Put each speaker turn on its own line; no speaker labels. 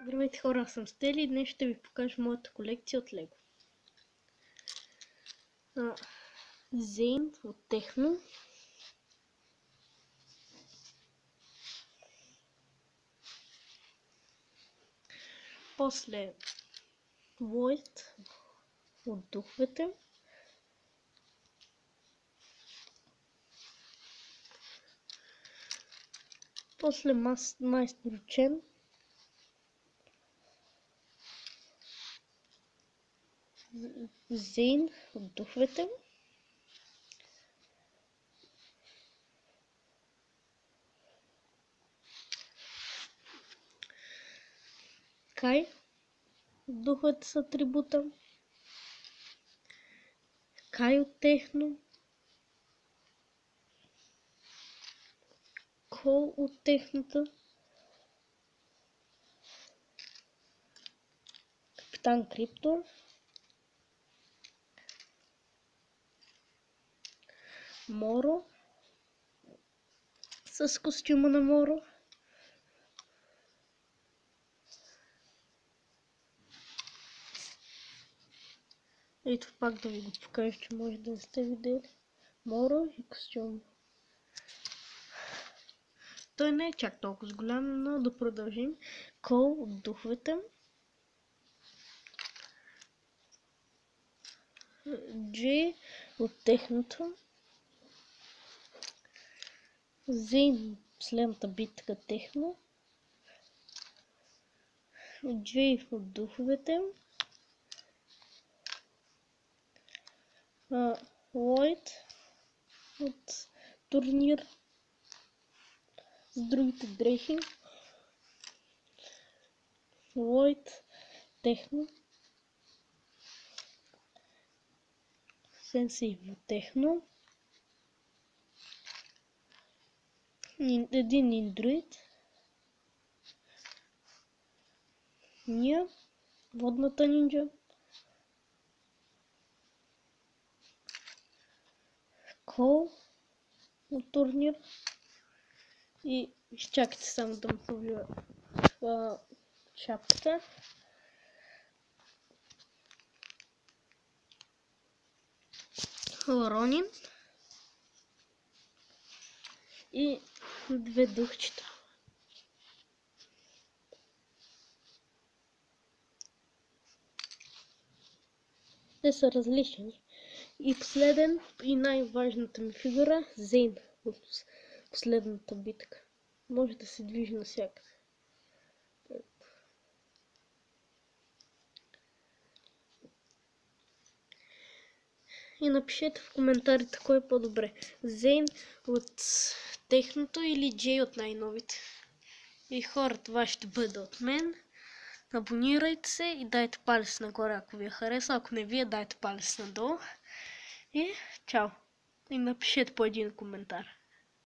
Здравейте хора, аз съм Стели и днес ще ви покажа моята колекция от Лего. Зейн от Техно. После Войт от Духовете. После Майстор Чен. Зейн от Духовете. Кай от Духовете с атрибута. Кай от Техно. Кол от Техната. Капитан Крипто. Моро с костюма на Моро. Ето пак да ви го покажа, че може да не сте видели. Моро и костюм. Той не е чак толкова голям, но да продължим. Кол от Духовете. Джей от Техното. Зейн последната битка Техно. Джей от Духовете. Лойд от турнир с другите дрехи. Лойд Техно. Сенсей от Техно. Един индроид. Ния, водната нинджа. Кол от турнир. И изчакайте само да му повлия в шапката. Ронин. И две духчета. Те са различни. И последен и най-важната ми фигура Зейн от последната битка. Може да се движи навсякъде. И напишете в коментарите кой е по-добре. Зейн от Техното или Джей от най-новите. И хора, това ще бъде от мен. Абонирайте се и дайте палец нагоре, ако ви е хареса. Ако не ви е, дайте палец надолу. И чао. И напишете по един коментар.